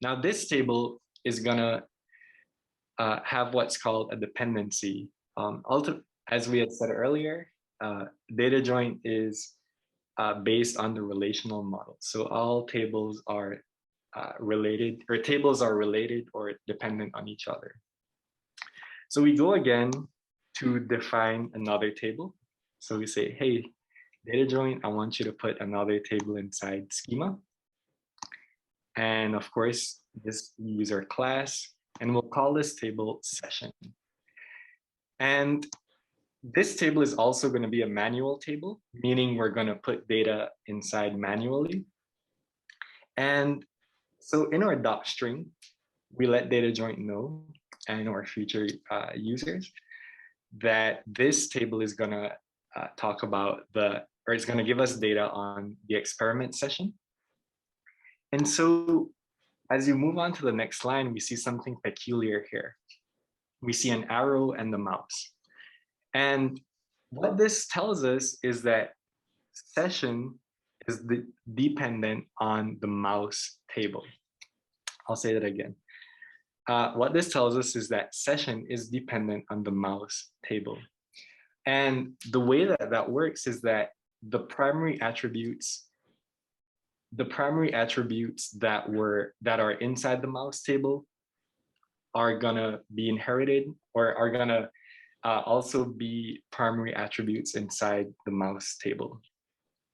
Now this table is gonna have what's called a dependency. As we had said earlier, data joint is based on the relational model. So all tables are related, or tables are related or dependent on each other. So we go again to define another table. So we say, hey, data joint, I want you to put another table inside schema. And of course, this user class, and we'll call this table session. And this table is also going to be a manual table, meaning we're going to put data inside manually. And so in our doc string, we let data joint know, and our future users, that this table is going to talk about or it's going to give us data on the experiment session. And so as you move on to the next line, we see something peculiar here. We see an arrow and the mouse. And what this tells us is that session is dependent on the mouse table. I'll say that again. What this tells us is that session is dependent on the mouse table. And the way that that works is that the primary attributes that are inside the mouse table are gonna be inherited, or are gonna also be primary attributes inside the mouse table.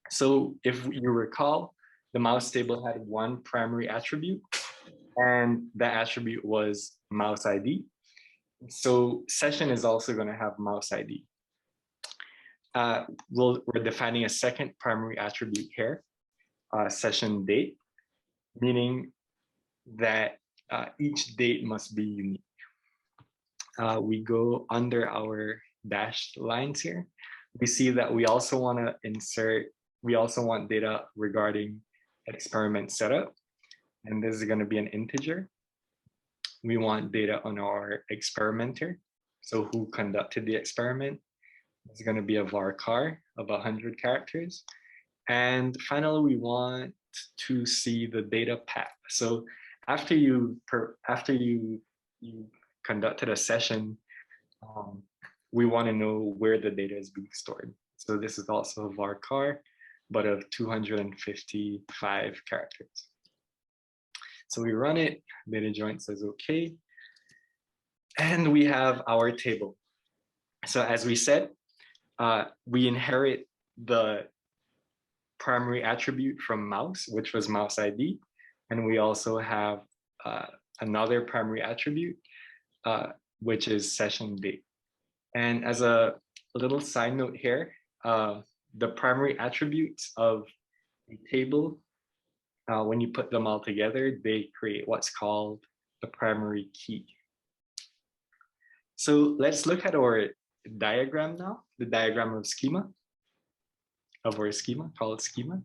So if you recall, the mouse table had one primary attribute, and that attribute was mouse ID. So session is also going to have mouse ID. We're defining a second primary attribute here, session date, meaning that each date must be unique. We go under our dashed lines here. We see that we also want to insert, we also want data regarding experiment setup, and this is going to be an integer. We want data on our experimenter, so who conducted the experiment. It's going to be a varchar of 100 characters. And finally, we want to see the data path. So after you conducted a session, we want to know where the data is being stored. So this is also a varchar, but of 255 characters. So we run it, data joint says okay, and we have our table. So as we said, we inherit the primary attribute from mouse, which was mouse ID, and we also have another primary attribute, which is session date. And as a little side note here, the primary attributes of a table, when you put them all together, they create what's called the primary key. So let's look at our diagram now, the diagram of schema, of our schema, called schema.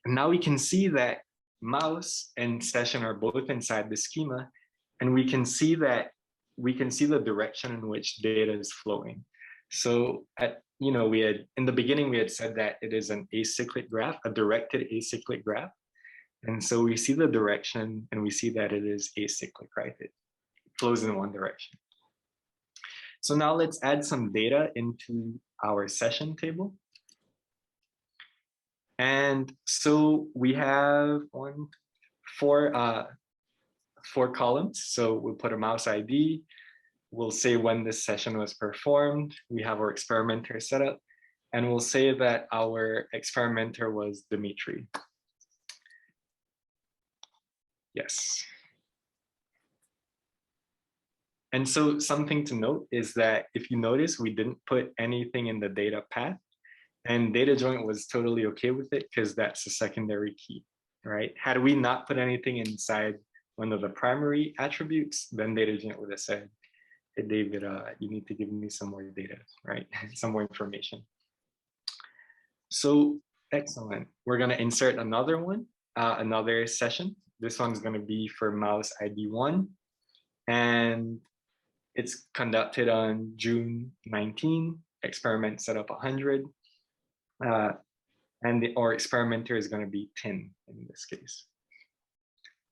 And now we can see that mouse and session are both inside the schema, and we can see the direction in which data is flowing. So in the beginning we had said that it is an acyclic graph, a directed acyclic graph. And so we see the direction and we see that it is acyclic, right? It flows in one direction. So now let's add some data into our session table. And so we have four columns. So we'll put a mouse ID. We'll say when this session was performed. We have our experimenter set up. And we'll say that our experimenter was Dimitri. Yes. And so something to note is that if you notice, we didn't put anything in the data path, and data joint was totally okay with it because that's a secondary key, right? Had we not put anything inside one of the primary attributes, then data joint would have said, hey, David, you need to give me some more data, right? Some more information. So excellent. We're going to insert another one, another session. This one's going to be for mouse ID 1. And it's conducted on June 19, experiment set up 100. And our experimenter is going to be 10 in this case.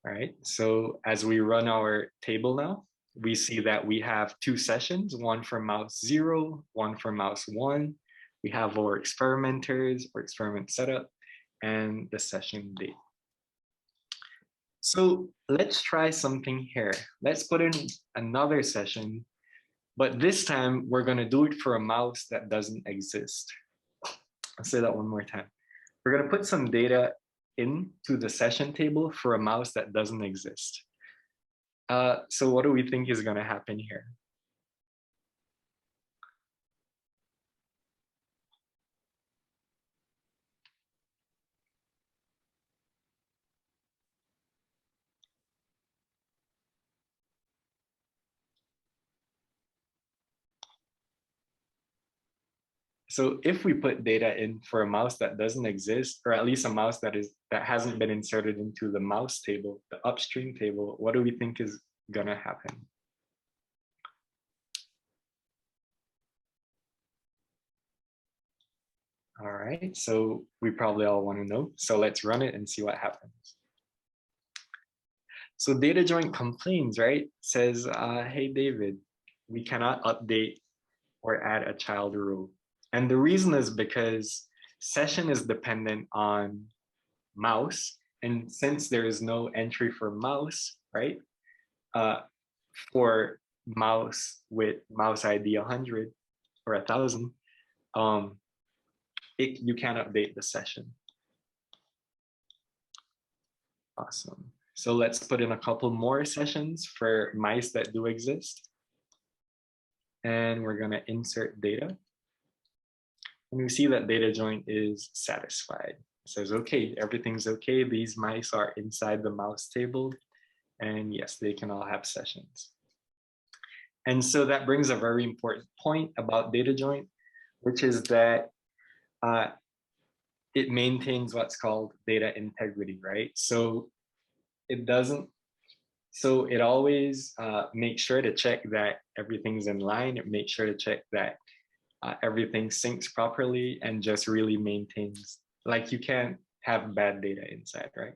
All right, so as we run our table now, we see that we have two sessions, one for mouse 0, one for mouse 1. We have our experimenters or experiment setup and the session date. So let's try something here. Let's put in another session, but this time we're going to do it for a mouse that doesn't exist. I'll say that one more time. We're going to put some data into the session table for a mouse that doesn't exist. So what do we think is going to happen here? So if we put data in for a mouse that doesn't exist, or at least a mouse that hasn't been inserted into the mouse table, the upstream table, what do we think is going to happen? All right, so we probably all want to know. So let's run it and see what happens. So data joint complains, right? Says, hey, David, we cannot update or add a child row. And the reason is because session is dependent on mouse. And since there is no entry for mouse, right? For mouse with mouse ID 100 or 1,000, you can update the session. Awesome. So let's put in a couple more sessions for mice that do exist. And we're going to insert data. And we see that data joint is satisfied. It says, okay, everything's okay. These mice are inside the mouse table. And yes, they can all have sessions. And so that brings a very important point about data joint, which is that it maintains what's called data integrity, right? So it doesn't, so it always makes sure to check that everything's in line. It makes sure to check that everything syncs properly and just really maintains, like you can't have bad data inside, right?